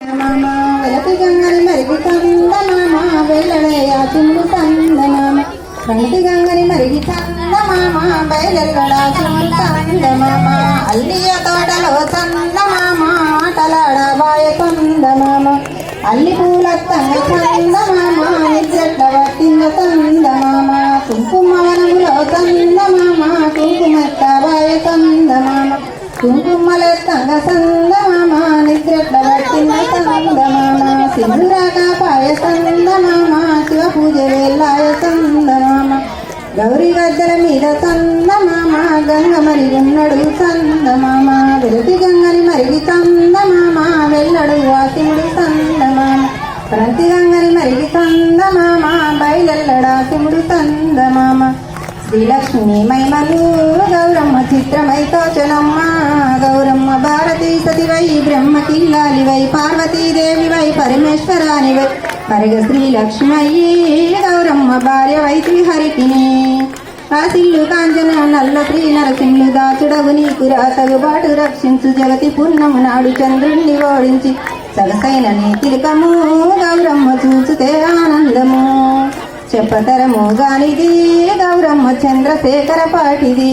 మామ వెలతి గంగని మరిగి కంద మామ వెళ్ళడయ్య చుండు కంద మామ కంటి గంగని మరిగి కంద మామ బయలెల్లడా చుండు కంద మామ అల్లియ తోటలో చంద మామ ఆటలాడ బాయ కొంద మామ అల్లి పూలత్తంగ చంద మామ నిజెట్ల పట్టింద చంద మామ కుంకుమ వనములో చంద మామ కుంకుమెత్త బాయ చంద మామ కుంకుమలెత్తంగ చంద మామ నిద్రెట్ల పట్టింద చంద మామ సింధురాక పాయ చంద మామ శివ పూజ వేలాయ చంద మామ గౌరీ గద్దెల మీద చంద మామ గంగ మరిగున్నడు చంద మామ వెలుతి గంగని మరిగి చంద మామ వెళ్ళడు వాసిముడు చంద మామ క్రాంతి గంగని మరిగి చంద మామ బయలెల్లడా శివుడు చంద మామ శ్రీలక్ష్మి మైమలు గౌరమ్మ చిత్రమై తోచనమ్మ గౌరమ్మ భారతీ సతివై బ్రహ్మ కిల్లాలివై పార్వతీదేవివై పరమేశ్వరానివై మరగ శ్రీలక్ష్మయ్యి గౌరమ్మ భార్యవై శ్రీహరికిని రాసిల్లు కాంచన నల్ల శ్రీ నరసింహులు దాచుడవు నీకు రాతగు బాటు రక్షించు జగతి పున్నము నాడు చంద్రుణ్ణి ఓడించి సగసైన నీ తిలకము గౌరమ్మ చూచుతే ఆనందము చెప్పతరము గానిది గౌరమ్మ చంద్రశేఖర పాటిది.